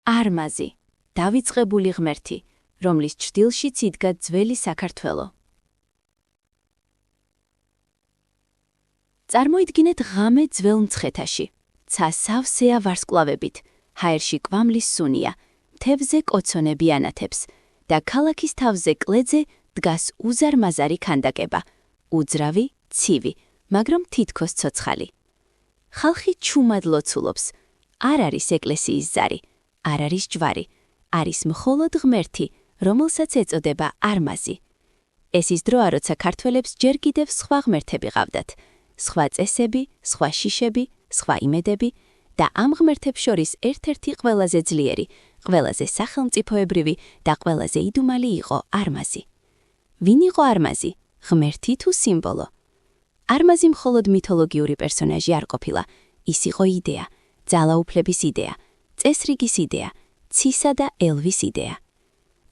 არმაზი, დავიწყებული ღმერთი, რომლის ჭრდილშიც იდგა ძველი საქართველო. წარმოიდგინეთ ღამე ძველ მცხეთაში, ცა სავსეა ვარსკვლავებით, ჰაერში კვამლის სუნია, მთებზე კოცონები ანათებს და ქალაქის თავზე კლეძე დგას უზარმაზარი ქანდაკება, უძრავი, ცივი, მაგრამ თითქოს ცოცხალი. ხალხი ჩუმად ლოცულობს, არ არის ეკლესიის ზარი, არ არის ჯვარი, არის მხოლოდ ღმერთი, რომელსაც ეწოდება არმაზი. ეს ის დროა, როცა ქართველებს ჯერ კიდევ სხვა ღმერთები ყავდათ, სხვა წესები, სხვა შიშები, სხვა იმედები და ამ ღმერთებს შორის ერთ-ერთი ყველაზე ძლიერი, ყველაზე სახელმწიფოებრივი და ყველაზე იდუმალი იყო არმაზი. ვინ იყო არმაზი? ღმერთი თუ სიმბოლო? არმაზი მხოლოდ მითოლოგიური პერსონაჟი არ ყოფილა, ის იყო იდეა, ძალაუფლების იდეა, წესრიგის იდეა, ცისა და ელვის იდეა.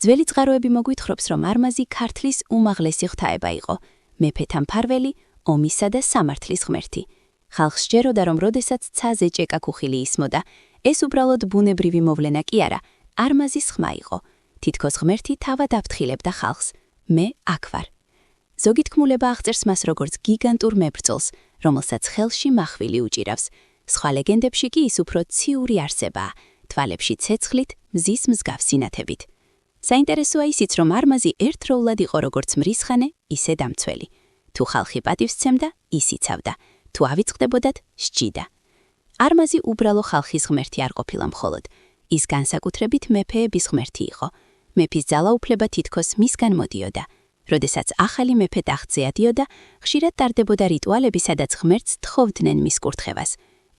ძველი წყაროები მოგვითხრობს, რომ არმაზი ქართლის უმაღლესი ღვთაება იყო, მეფეთა მფარველი, ომისა და სამართლის ღმერთი. ხალხს სჯეროდა, რომ როდესაც ცაზე ჭეკა ქუხილი ისმოდა, ეს უბრალოდ ბუნებრივი მოვლენა კი არა, არმაზის ხმა იყო. თითქოს ღმერთი თავად აფრთხილებდა ხალხს. მე აქ ვარ. ზოგი თქმულება აღწერს მას როგორც გიგანტურ მებრძოლს, რომელსაც ხელში მახვილი უჭირავს. სხვა ლეგენდებში კი ის უფრო ციური არსებაა, თვალებში ცეცხლით, მზის მსგავსი ნათებით. საინტერესოა ისიც, რომ არმაზი ერთდროულად იყო როგორც მრისხანე, ისე დამცველი. თუ ხალხი პატივს სცემდა, ის იცავდა, თუ ავიწყდებოდათ, სჯიდა. არმაზი უბრალო ხალხის ღმერთი არ ყოფილა მხოლოდ, ის განსაკუთრებით მეფეების ღმერთი იყო. მეფის ძალაუფლება თითქოს მისგან მოდიოდა. როდესაც ახალი მეფე ტახტზე ადიოდა, ხშირად ტარდებოდა რიტუალები, სადაც ღმერთს თხოვდნენ მის კურთხევას.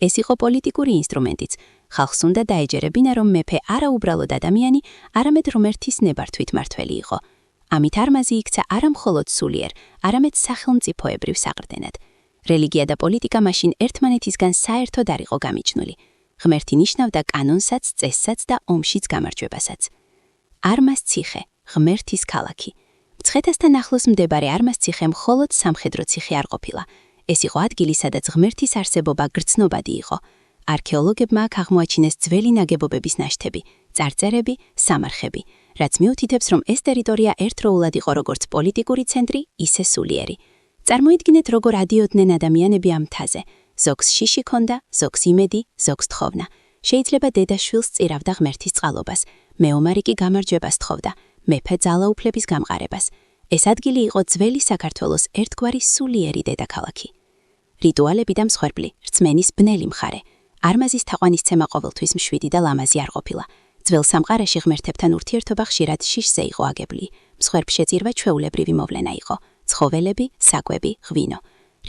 ეს იყო პოლიტიკური ინსტრუმენტიც. ხალხს უნდა დაეჯერებინა, რომ მეფე არა უბრალოდ ადამიანი, არამედ ღმერთის ნებართვით მართველი იყო. ამით არმაზი იქცა არა მხოლოდ სულიერ, არამედ სახელმწიფოებრივ საყრდენად. რელიგია და პოლიტიკა მაშინ ერთმანეთისგან საერთოდ არ იყო გამიჯნული. ღმერთი ნიშნავდა კანონსაც, წესსაც და ომშიც გამარჯვებასაც. არმაზ ციხე, ღმერთის ქალაქი. მცხეთასთან ახლოს მდებარე არმაზ ციხე მხოლოდ სამხედრო ციხე არ ყოფილა. ეს იყო ადგილი, სადაც ღმერთის არსებობა გრძნობადი იყო. არქეოლოგებმა აქ აღმოაჩინეს ძველი ნაგებობების ნაშთები, წარწერები, სამარხები, რაც მიუთითებს, რომ ეს ტერიტორია ერთდროულად იყო როგორც პოლიტიკური ცენტრი, ისე სულიერი. წარმოიდგინეთ, როგორ ადიოდნენ ადამიანები ამ მთაზე. ზოგს შიში ჰქონდა, ზოგს იმედი, ზოგს თხოვნა. შეიძლება დედაშვილს წირავდა ღმერთის წყალობას, მეომარი კი გამარჯვებას თხოვდა, მეფე ძალაუფლების გამყარებას. ეს ადგილი იყო ძველი საქართველოს ერთგვარი სულიერი დედაქალაქი. რიტუალები და მსხვერპლი, რწმენის ბნელი მხარე. არმაზის თაყვანისცემა ყოველთვის მშვიდი და ლამაზი არ ყოფილა. ძველ სამყაროში ღმერთებთან ურთიერთობა ხშირად შიშზე იყო აგებული. მსხვერპლშეწირვა ჩვეულებრივი მოვლენა იყო. ცხოველები, საკვები, ღვინო.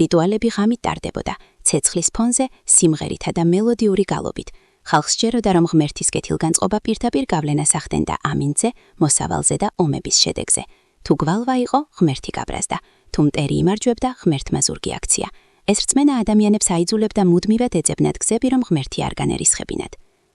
რიტუალები ღამით ტარდებოდა, ცეცხლის ფონზე, სიმღერითა და მელოდიური გალობით. ხალხს სჯეროდა, რომ ღმერთის კეთილგანწყობა პირდაპირ გავლენას ახდენდა ამინდზე, მოსავალზე და ომების შედეგზე. თუ გვალვა იყო, ღმერთი გაბრაზდა, თუ მტერი იმარჯვებდა, ღმერთმა ზურგი აქცია. ეს რწმენა ადამიანებს აიძულებდა მუდმივად ეძებნათ გზები, რომ ღმერთი არ განერისხებინათ.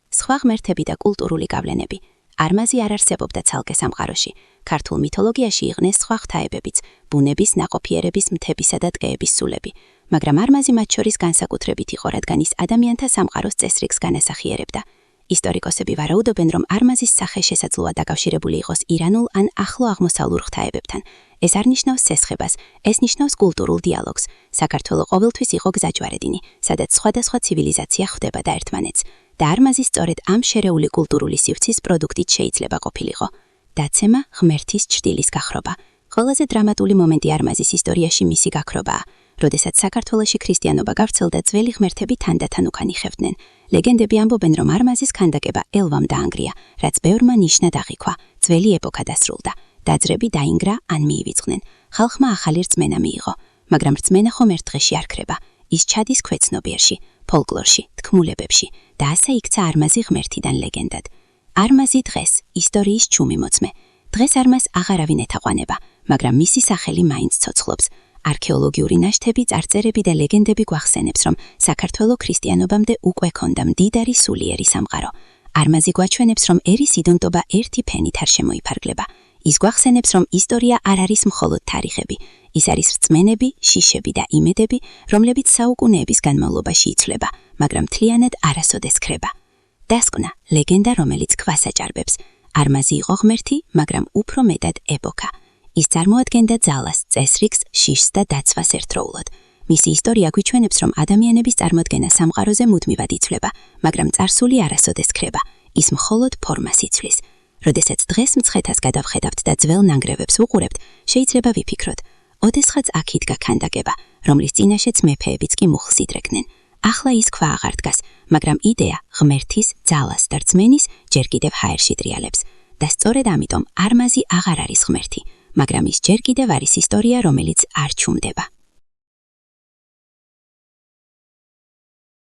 სხვა ღმერთები და კულტურული გავლენები. არმაზი არ არსებობდა ცალკე სამყაროში. ქართულ მითოლოგიაში იყვნენ სხვა ღვთაებებიც, ბუნების, ნაყოფიერების, მთებისა და ტყეების სულები. მაგრამ არმაზი მათ შორის განსაკუთრებით იყო, რადგან ის ადამიანთა სამყაროს წესრიგს განასახიერებდა. ისტორიკოსები ვარაუდობენ, რომ არმაზის სახე შესაძლოა დაკავშირებული იყოს ირანულ ან ახლო აღმოსავლურ ღვთაებებთან. ეს არ ნიშნავს სესხებას, ეს ნიშნავს კულტურულ დიალოგს. საქართველო ყოველთვის იყო გზაჯვარედინი, სადაც სხვადასხვა ცივილიზაცია ხვდებოდა ერთმანეთს. და არმაზი სწორედ ამ შერეული კულტურული სივრცის პროდუქტით შეიძლება ყოფილიყო. დაცემა, ღმერთის ჭრდილის გახრობა. ყველაზე დრამატული მომენტი არმაზის ისტორიაში მისი გაქრობაა. როდესაც საქართველოში ქრისტიანობა გავრცელდა, ძველი ღმერთები თანდათან უკან იხევდნენ. ლეგენდები ამბობენ, რომ არმაზის ქანდაკება ელვამ დაანგრია, რაც ბევრმა ნიშნად აღიქვა. ძველი ეპოქა დასრულდა. დაძრები დაინგრა ან მიივიწყნენ. ხალხმა ახალი რწმენა მიიღო, მაგრამ რწმენა ხომ ერთ დღეში არ ქრება. ის ჩადის ქვეცნობიერში, ფოლკლორში, თქმულებებში და ასე იქცა არმაზი ღმერთიდან ლეგენდად. არმაზი დღეს, ისტორიის ჩუმი მოწმე. დღეს არმაზ აღარავინ ეთაყვანება, მაგრამ მისი სახელი მაინც ცოცხლობს. არქეოლოგიური ნაშთები, წარწერები და ლეგენდები გვახსენებს, რომ საქართველო ქრისტიანობამდე უკვე ჰქონდა მდიდარი სულიერი სამყარო. არმაზი გვაჩვენებს, რომ ერის იდენტობა ერთი ფენით არ შემოიფარგლება. ის გვახსენებს, რომ ისტორია არ არის მხოლოდ თარიღები. ის არის რწმენები, შიშები და იმედები, რომლებიც საუკუნეების განმავლობაში იცვლება, მაგრამ მთლიანად არასოდეს ქრება. დასკვნა ლეგენდა, რომელიც ქვას აჭარბებს. არმაზი იყო ღმერთი, მაგრამ უფრო მეტად ეპოქა. ის წარმოადგენდა ძალას, წესრიგს, შიშს და დაცვას ერთდროულად. მისი ისტორია გვიჩვენებს, რომ ადამიანების წარმოდგენა სამყაროზე მუდმივად იცვლება, მაგრამ წარსული არასოდეს ქრება. ის მხოლოდ ფორმას იცვლის. როდესაც დღეს მცხეთას გადავხედავთ და ძველ ნანგრევებს ვუყურებთ, შეიძლება ვიფიქროთ, ოდესღაც აქ იდგა ქანდაკება, რომლის წინაშეც მეფეებიც კი მუხლს იდრეკდნენ. ახლა ის ქვა აღარ დგას, მაგრამ იდეა ღმერთის, ძალას და რწმენის ჯერ კიდევ ჰაერში ტრიალებს. და სწორედ ამიტომ არმაზი აღარ არის ღმერთი, მაგრამ ის ჯერ კიდევ არის ისტორია, რომელიც არ ჩუმდება.